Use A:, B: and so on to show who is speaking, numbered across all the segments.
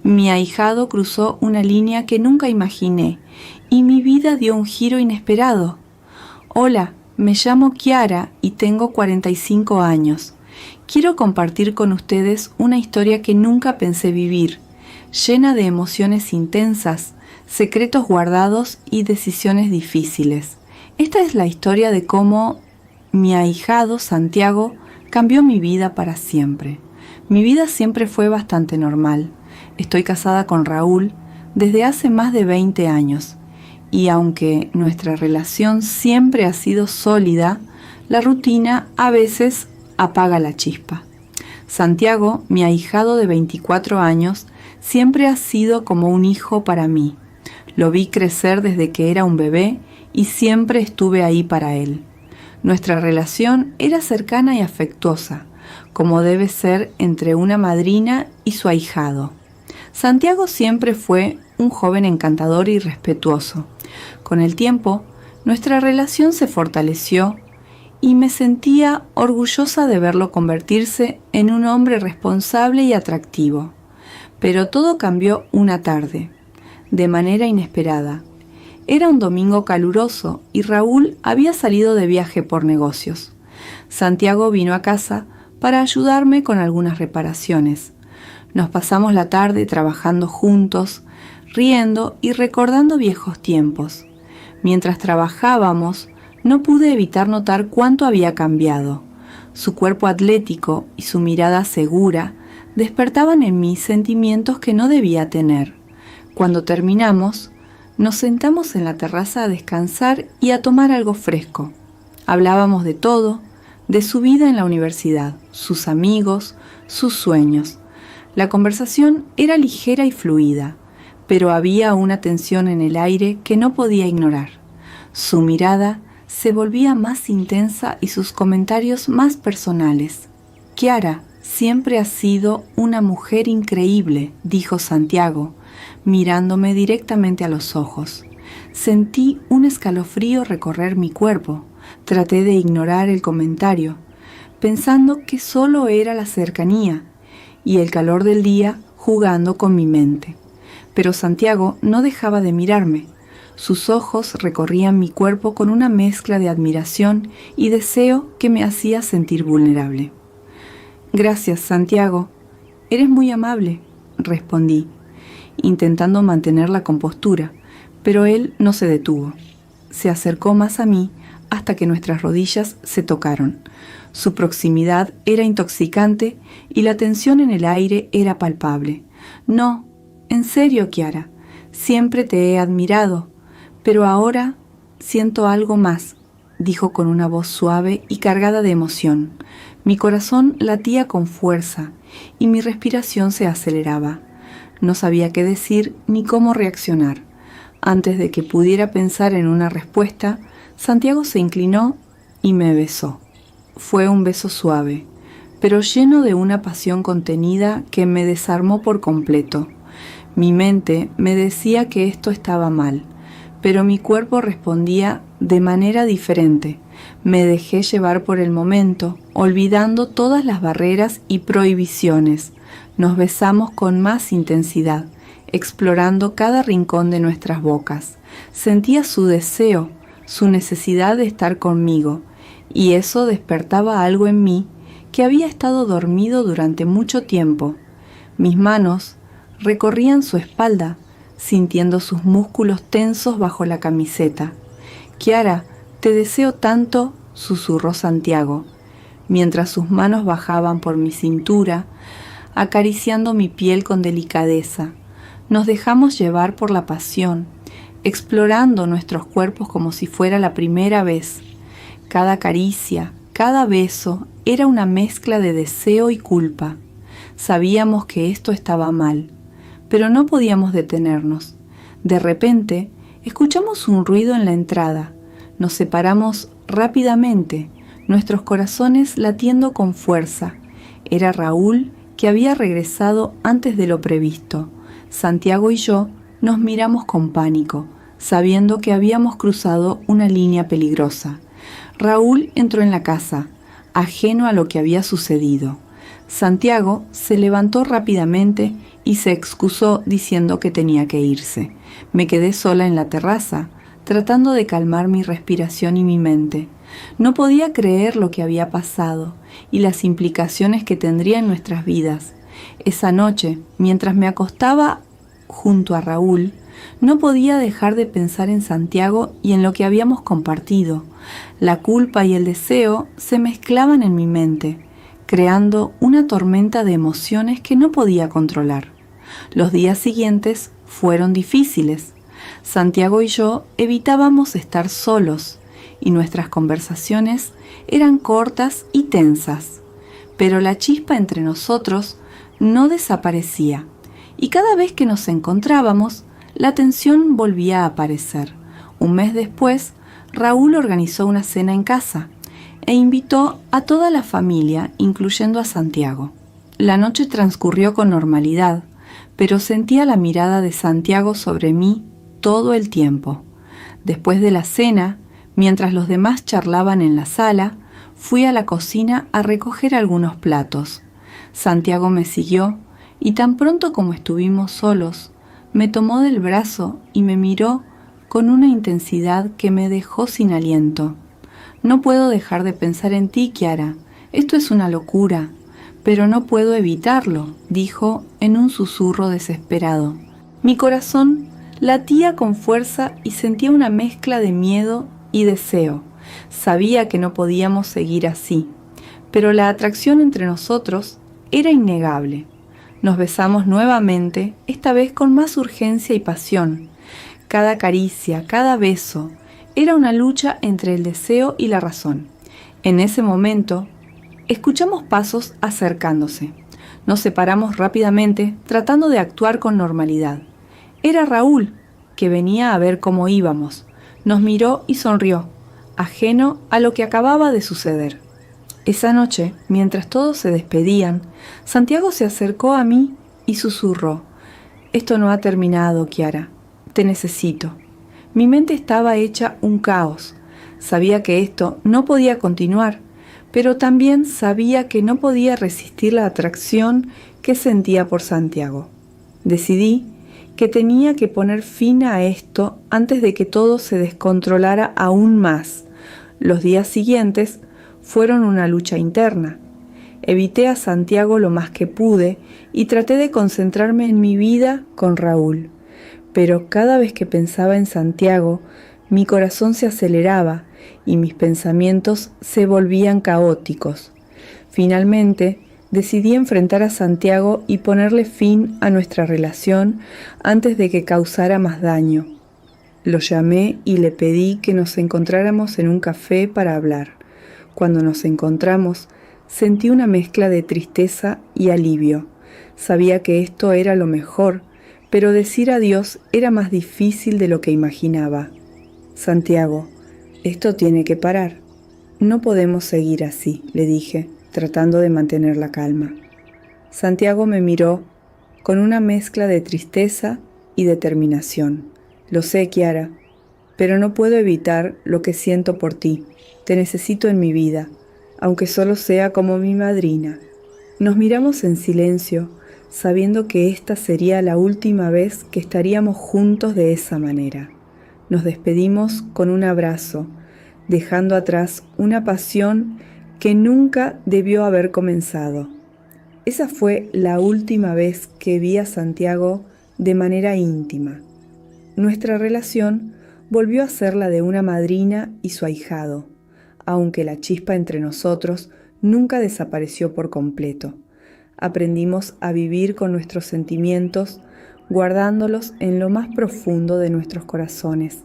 A: Mi ahijado cruzó una línea que nunca imaginé y mi vida dio un giro inesperado. Hola, me llamo Kiara y tengo 45 años. Quiero compartir con ustedes una historia que nunca pensé vivir, llena de emociones intensas, secretos guardados y decisiones difíciles. Esta es la historia de cómo mi ahijado Santiago cambió mi vida para siempre. Mi vida siempre fue bastante normal. Estoy casada con Raúl desde hace más de 20 años y aunque nuestra relación siempre ha sido sólida, la rutina a veces apaga la chispa. Santiago, mi ahijado de 24 años, siempre ha sido como un hijo para mí. Lo vi crecer desde que era un bebé y siempre estuve ahí para él. Nuestra relación era cercana y afectuosa, como debe ser entre una madrina y su ahijado. Santiago siempre fue un joven encantador y respetuoso. Con el tiempo, nuestra relación se fortaleció y me sentía orgullosa de verlo convertirse en un hombre responsable y atractivo. Pero todo cambió una tarde, de manera inesperada. Era un domingo caluroso y Raúl había salido de viaje por negocios. Santiago vino a casa para ayudarme con algunas reparaciones. Nos pasamos la tarde trabajando juntos, riendo y recordando viejos tiempos. Mientras trabajábamos, no pude evitar notar cuánto había cambiado. Su cuerpo atlético y su mirada segura despertaban en mí sentimientos que no debía tener. Cuando terminamos, nos sentamos en la terraza a descansar y a tomar algo fresco. Hablábamos de todo, de su vida en la universidad, sus amigos, sus sueños. La conversación era ligera y fluida, pero había una tensión en el aire que no podía ignorar. Su mirada se volvía más intensa y sus comentarios más personales. Kiara siempre ha sido una mujer increíble, dijo Santiago, mirándome directamente a los ojos. Sentí un escalofrío recorrer mi cuerpo. Traté de ignorar el comentario, pensando que solo era la cercanía y el calor del día jugando con mi mente. Pero Santiago no dejaba de mirarme. Sus ojos recorrían mi cuerpo con una mezcla de admiración y deseo que me hacía sentir vulnerable. Gracias, Santiago. Eres muy amable, respondí, intentando mantener la compostura, pero él no se detuvo. Se acercó más a mí hasta que nuestras rodillas se tocaron. Su proximidad era intoxicante y la tensión en el aire era palpable. No, en serio, Kiara, siempre te he admirado, pero ahora siento algo más, dijo con una voz suave y cargada de emoción. Mi corazón latía con fuerza y mi respiración se aceleraba. No sabía qué decir ni cómo reaccionar. Antes de que pudiera pensar en una respuesta, Santiago se inclinó y me besó. Fue un beso suave, pero lleno de una pasión contenida que me desarmó por completo. Mi mente me decía que esto estaba mal, pero mi cuerpo respondía de manera diferente. Me dejé llevar por el momento, olvidando todas las barreras y prohibiciones. Nos besamos con más intensidad, explorando cada rincón de nuestras bocas. Sentía su deseo, su necesidad de estar conmigo, y eso despertaba algo en mí que había estado dormido durante mucho tiempo. Mis manos recorrían su espalda, sintiendo sus músculos tensos bajo la camiseta. Kiara, te deseo tanto, susurró Santiago, mientras sus manos bajaban por mi cintura, acariciando mi piel con delicadeza. Nos dejamos llevar por la pasión, explorando nuestros cuerpos como si fuera la primera vez. Cada caricia, cada beso era una mezcla de deseo y culpa. Sabíamos que esto estaba mal, pero no podíamos detenernos. De repente, escuchamos un ruido en la entrada. Nos separamos rápidamente, nuestros corazones latiendo con fuerza. Era Raúl, que había regresado antes de lo previsto. Santiago y yo nos miramos con pánico, sabiendo que habíamos cruzado una línea peligrosa. Raúl entró en la casa, ajeno a lo que había sucedido. Santiago se levantó rápidamente y se excusó diciendo que tenía que irse. Me quedé sola en la terraza, tratando de calmar mi respiración y mi mente. No podía creer lo que había pasado y las implicaciones que tendría en nuestras vidas. Esa noche, mientras me acostaba junto a Raúl, no podía dejar de pensar en Santiago y en lo que habíamos compartido. La culpa y el deseo se mezclaban en mi mente, creando una tormenta de emociones que no podía controlar. Los días siguientes fueron difíciles. Santiago y yo evitábamos estar solos y nuestras conversaciones eran cortas y tensas, pero la chispa entre nosotros no desaparecía y cada vez que nos encontrábamos, la tensión volvía a aparecer. Un mes después, Raúl organizó una cena en casa e invitó a toda la familia, incluyendo a Santiago. La noche transcurrió con normalidad, pero sentía la mirada de Santiago sobre mí todo el tiempo. Después de la cena, mientras los demás charlaban en la sala, fui a la cocina a recoger algunos platos. Santiago me siguió y tan pronto como estuvimos solos, me tomó del brazo y me miró con una intensidad que me dejó sin aliento. No puedo dejar de pensar en ti, Kiara. Esto es una locura, pero no puedo evitarlo, dijo en un susurro desesperado. Mi corazón latía con fuerza y sentía una mezcla de miedo y deseo. Sabía que no podíamos seguir así, pero la atracción entre nosotros era innegable. Nos besamos nuevamente, esta vez con más urgencia y pasión. Cada caricia, cada beso, era una lucha entre el deseo y la razón. En ese momento, escuchamos pasos acercándose. Nos separamos rápidamente, tratando de actuar con normalidad. Era Raúl, que venía a ver cómo íbamos. Nos miró y sonrió, ajeno a lo que acababa de suceder. Esa noche, mientras todos se despedían, Santiago se acercó a mí y susurró: «Esto no ha terminado, Kiara. Te necesito». Mi mente estaba hecha un caos. Sabía que esto no podía continuar, pero también sabía que no podía resistir la atracción que sentía por Santiago. Decidí que tenía que poner fin a esto antes de que todo se descontrolara aún más. Los días siguientes fueron una lucha interna. Evité a Santiago lo más que pude y traté de concentrarme en mi vida con Raúl. Pero cada vez que pensaba en Santiago, mi corazón se aceleraba y mis pensamientos se volvían caóticos. Finalmente, decidí enfrentar a Santiago y ponerle fin a nuestra relación antes de que causara más daño. Lo llamé y le pedí que nos encontráramos en un café para hablar. Cuando nos encontramos, sentí una mezcla de tristeza y alivio. Sabía que esto era lo mejor, pero decir adiós era más difícil de lo que imaginaba. «Santiago, esto tiene que parar. No podemos seguir así», le dije, tratando de mantener la calma. Santiago me miró con una mezcla de tristeza y determinación. «Lo sé, Kiara, pero no puedo evitar lo que siento por ti. Te necesito en mi vida, aunque solo sea como mi madrina». Nos miramos en silencio, sabiendo que esta sería la última vez que estaríamos juntos de esa manera. Nos despedimos con un abrazo, dejando atrás una pasión que nunca debió haber comenzado. Esa fue la última vez que vi a Santiago de manera íntima. Nuestra relación volvió a ser la de una madrina y su ahijado, aunque la chispa entre nosotros nunca desapareció por completo. Aprendimos a vivir con nuestros sentimientos, guardándolos en lo más profundo de nuestros corazones,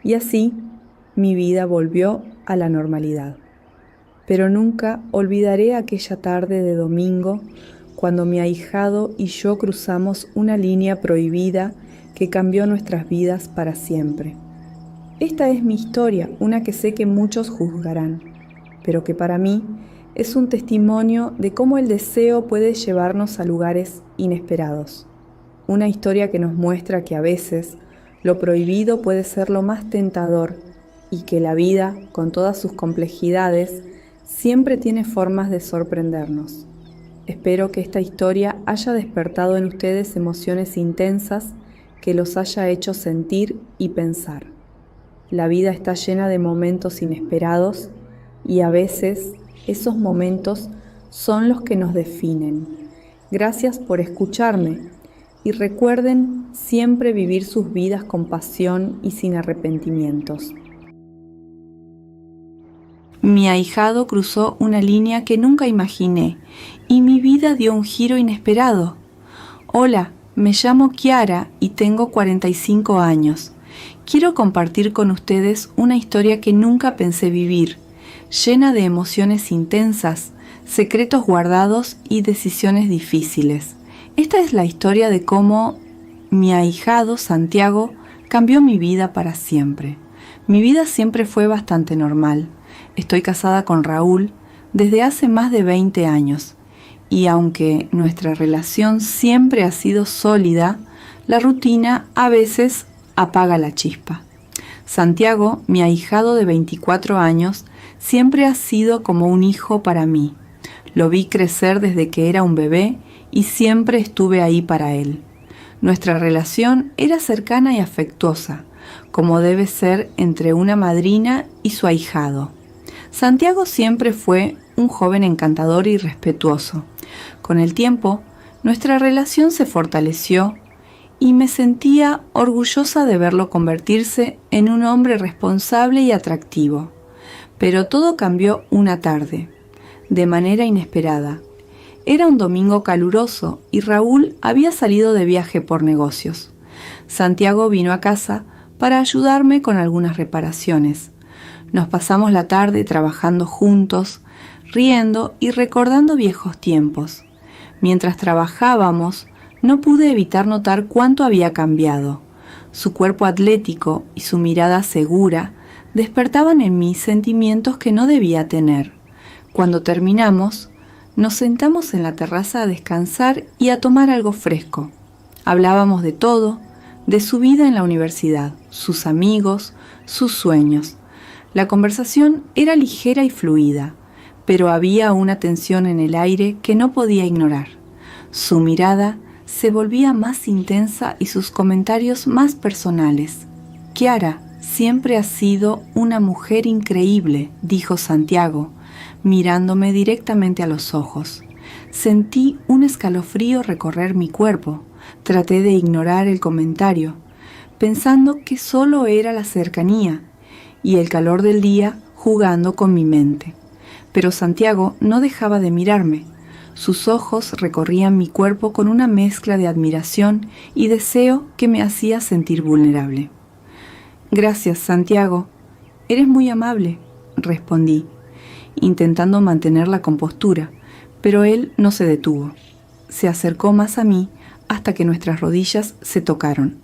A: y así mi vida volvió a la normalidad. Pero nunca olvidaré aquella tarde de domingo cuando mi ahijado y yo cruzamos una línea prohibida que cambió nuestras vidas para siempre. Esta es mi historia, una que sé que muchos juzgarán, pero que para mí es un testimonio de cómo el deseo puede llevarnos a lugares inesperados. Una historia que nos muestra que a veces lo prohibido puede ser lo más tentador y que la vida, con todas sus complejidades, siempre tiene formas de sorprendernos. Espero que esta historia haya despertado en ustedes emociones intensas que los haya hecho sentir y pensar. La vida está llena de momentos inesperados y a veces esos momentos son los que nos definen. Gracias por escucharme y recuerden siempre vivir sus vidas con pasión y sin arrepentimientos. Mi ahijado cruzó una línea que nunca imaginé y mi vida dio un giro inesperado. Hola, me llamo Kiara y tengo 45 años. Quiero compartir con ustedes una historia que nunca pensé vivir, llena de emociones intensas, secretos guardados y decisiones difíciles. Esta es la historia de cómo mi ahijado Santiago cambió mi vida para siempre. Mi vida siempre fue bastante normal. Estoy casada con Raúl desde hace más de 20 años y aunque nuestra relación siempre ha sido sólida, la rutina a veces apaga la chispa. Santiago, mi ahijado de 24 años, siempre ha sido como un hijo para mí. Lo vi crecer desde que era un bebé y siempre estuve ahí para él. Nuestra relación era cercana y afectuosa, como debe ser entre una madrina y su ahijado. Santiago siempre fue un joven encantador y respetuoso. Con el tiempo, nuestra relación se fortaleció y me sentía orgullosa de verlo convertirse en un hombre responsable y atractivo. Pero todo cambió una tarde, de manera inesperada. Era un domingo caluroso y Raúl había salido de viaje por negocios. Santiago vino a casa para ayudarme con algunas reparaciones. Nos pasamos la tarde trabajando juntos, riendo y recordando viejos tiempos. Mientras trabajábamos, no pude evitar notar cuánto había cambiado. Su cuerpo atlético y su mirada segura despertaban en mí sentimientos que no debía tener. Cuando terminamos, nos sentamos en la terraza a descansar y a tomar algo fresco. Hablábamos de todo, de su vida en la universidad, sus amigos, sus sueños. La conversación era ligera y fluida, pero había una tensión en el aire que no podía ignorar. Su mirada se volvía más intensa y sus comentarios más personales. Kiara siempre ha sido una mujer increíble, dijo Santiago, mirándome directamente a los ojos. Sentí un escalofrío recorrer mi cuerpo. Traté de ignorar el comentario, pensando que solo era la cercanía y el calor del día jugando con mi mente. Pero Santiago no dejaba de mirarme. Sus ojos recorrían mi cuerpo con una mezcla de admiración y deseo que me hacía sentir vulnerable. Gracias, Santiago. Eres muy amable, respondí, intentando mantener la compostura, pero él no se detuvo. Se acercó más a mí hasta que nuestras rodillas se tocaron.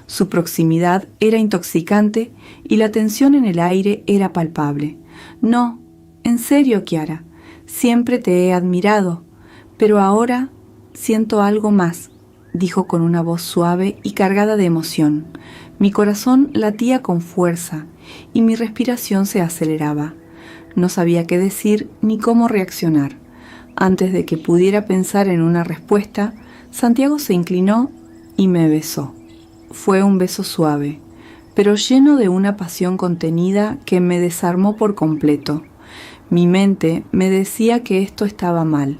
A: Su proximidad era intoxicante y la tensión en el aire era palpable. No, en serio, Kiara, siempre te he admirado, pero ahora siento algo más, dijo con una voz suave y cargada de emoción. Mi corazón latía con fuerza y mi respiración se aceleraba. No sabía qué decir ni cómo reaccionar. Antes de que pudiera pensar en una respuesta, Santiago se inclinó y me besó. Fue un beso suave, pero lleno de una pasión contenida que me desarmó por completo. Mi mente me decía que esto estaba mal,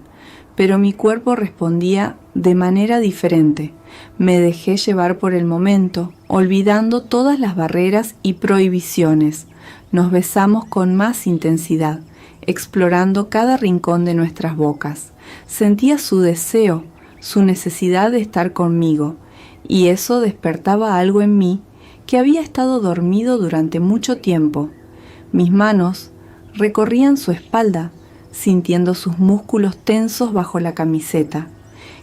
A: pero mi cuerpo respondía de manera diferente. Me dejé llevar por el momento, olvidando todas las barreras y prohibiciones. Nos besamos con más intensidad, explorando cada rincón de nuestras bocas. Sentía su deseo, su necesidad de estar conmigo, y eso despertaba algo en mí que había estado dormido durante mucho tiempo. Mis manos recorrían su espalda, sintiendo sus músculos tensos bajo la camiseta.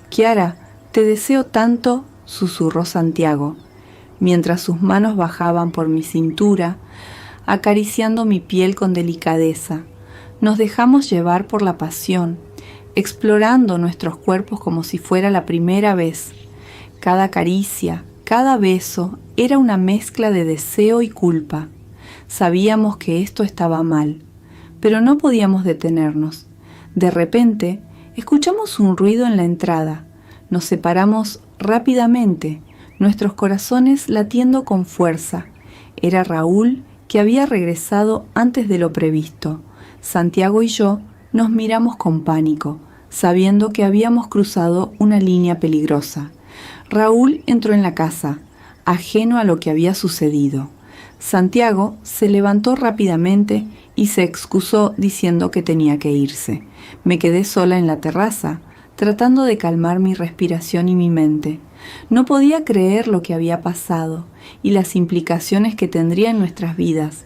A: Kiara, te deseo tanto, susurró Santiago, mientras sus manos bajaban por mi cintura, acariciando mi piel con delicadeza. Nos dejamos llevar por la pasión, explorando nuestros cuerpos como si fuera la primera vez. Cada caricia, cada beso era una mezcla de deseo y culpa. Sabíamos que esto estaba mal, pero no podíamos detenernos. De repente, Escuchamos un ruido en la entrada. Nos separamos rápidamente, nuestros corazones latiendo con fuerza. Era Raúl, que había regresado antes de lo previsto. Santiago y yo nos miramos con pánico, sabiendo que habíamos cruzado una línea peligrosa. Raúl entró en la casa, ajeno a lo que había sucedido. Santiago se levantó rápidamente y se excusó diciendo que tenía que irse. Me quedé sola en la terraza, tratando de calmar mi respiración y mi mente. No podía creer lo que había pasado y las implicaciones que tendría en nuestras vidas.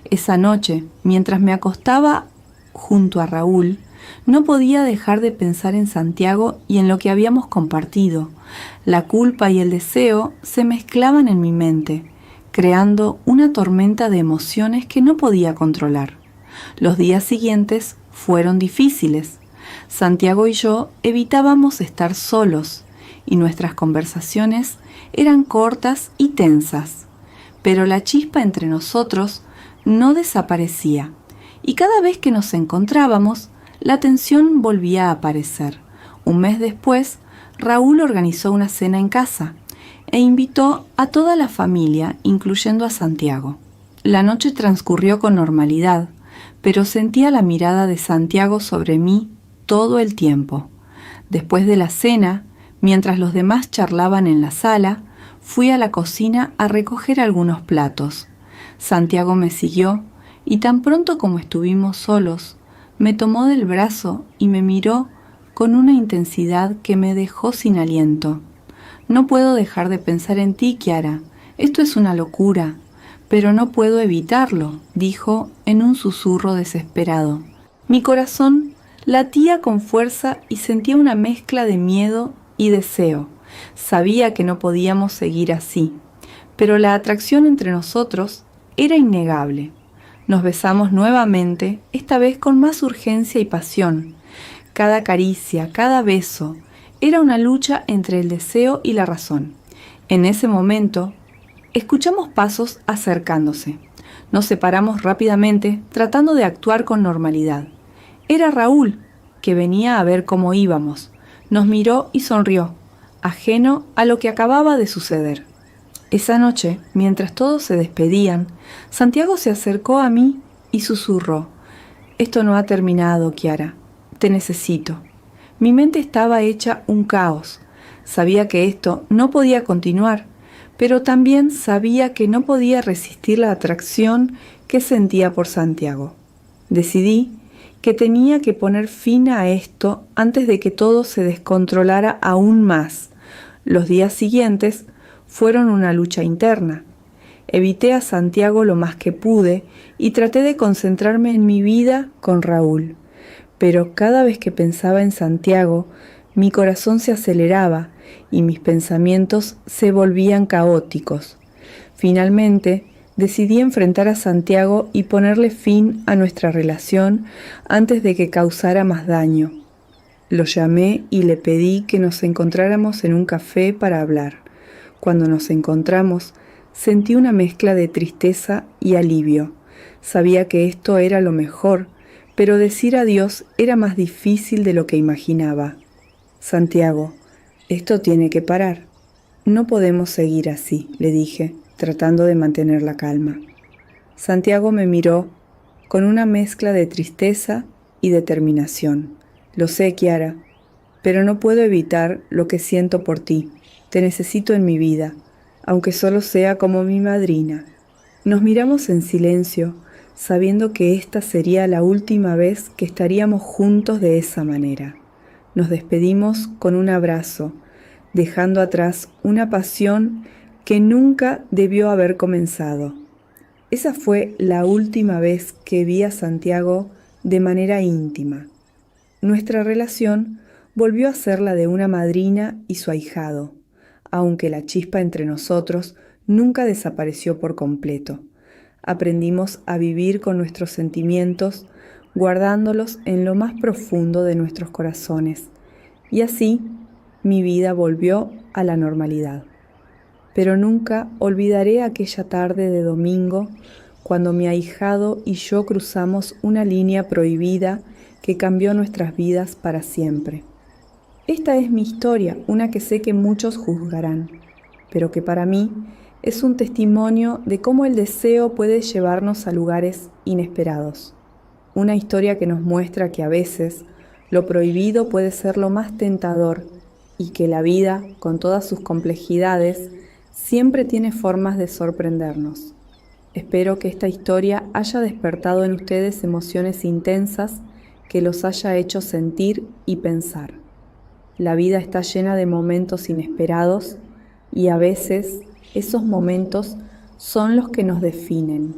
A: Esa noche, mientras me acostaba junto a Raúl, no podía dejar de pensar en Santiago y en lo que habíamos compartido. La culpa y el deseo se mezclaban en mi mente, creando una tormenta de emociones que no podía controlar. Los días siguientes fueron difíciles. Santiago y yo evitábamos estar solos y nuestras conversaciones eran cortas y tensas. Pero la chispa entre nosotros no desaparecía y cada vez que nos encontrábamos, la tensión volvía a aparecer. Un mes después, Raúl organizó una cena en casa e invitó a toda la familia, incluyendo a Santiago. La noche transcurrió con normalidad, pero sentía la mirada de Santiago sobre mí todo el tiempo. Después de la cena, mientras los demás charlaban en la sala, fui a la cocina a recoger algunos platos. Santiago me siguió y tan pronto como estuvimos solos, me tomó del brazo y me miró con una intensidad que me dejó sin aliento. No puedo dejar de pensar en ti, Kiara. Esto es una locura, pero no puedo evitarlo, dijo en un susurro desesperado. Mi corazón latía con fuerza y sentía una mezcla de miedo y deseo. Sabía que no podíamos seguir así, pero la atracción entre nosotros era innegable. Nos besamos nuevamente, esta vez con más urgencia y pasión. Cada caricia, cada beso, era una lucha entre el deseo y la razón. En ese momento, escuchamos pasos acercándose. Nos separamos rápidamente, tratando de actuar con normalidad. Era Raúl, que venía a ver cómo íbamos. Nos miró y sonrió, ajeno a lo que acababa de suceder. Esa noche, mientras todos se despedían, Santiago se acercó a mí y susurró: «Esto no ha terminado, Kiara. Te necesito». Mi mente estaba hecha un caos. Sabía que esto no podía continuar, pero también sabía que no podía resistir la atracción que sentía por Santiago. Decidí que tenía que poner fin a esto antes de que todo se descontrolara aún más. Los días siguientes fueron una lucha interna. Evité a Santiago lo más que pude y traté de concentrarme en mi vida con Raúl. Pero cada vez que pensaba en Santiago, mi corazón se aceleraba y mis pensamientos se volvían caóticos. Finalmente, decidí enfrentar a Santiago y ponerle fin a nuestra relación antes de que causara más daño. Lo llamé y le pedí que nos encontráramos en un café para hablar. Cuando nos encontramos, sentí una mezcla de tristeza y alivio. Sabía que esto era lo mejor, pero decir adiós era más difícil de lo que imaginaba. «Santiago, esto tiene que parar. No podemos seguir así», le dije, tratando de mantener la calma. Santiago me miró con una mezcla de tristeza y determinación. «Lo sé, Kiara, pero no puedo evitar lo que siento por ti. Te necesito en mi vida, aunque solo sea como mi madrina». Nos miramos en silencio, sabiendo que esta sería la última vez que estaríamos juntos de esa manera. Nos despedimos con un abrazo, dejando atrás una pasión que nunca debió haber comenzado. Esa fue la última vez que vi a Santiago de manera íntima. Nuestra relación volvió a ser la de una madrina y su ahijado, aunque la chispa entre nosotros nunca desapareció por completo. Aprendimos a vivir con nuestros sentimientos, guardándolos en lo más profundo de nuestros corazones, y así mi vida volvió a la normalidad. Pero nunca olvidaré aquella tarde de domingo cuando mi ahijado y yo cruzamos una línea prohibida que cambió nuestras vidas para siempre. Esta es mi historia, una que sé que muchos juzgarán, pero que para mí es un testimonio de cómo el deseo puede llevarnos a lugares inesperados. Una historia que nos muestra que a veces lo prohibido puede ser lo más tentador y que la vida, con todas sus complejidades, siempre tiene formas de sorprendernos. Espero que esta historia haya despertado en ustedes emociones intensas que los haya hecho sentir y pensar. La vida está llena de momentos inesperados y a veces esos momentos son los que nos definen.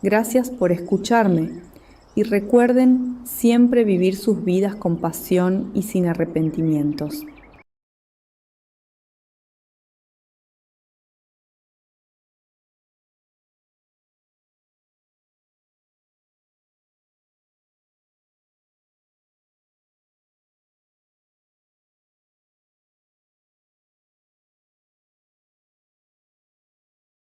A: Gracias por escucharme y recuerden siempre vivir sus vidas con pasión y sin arrepentimientos.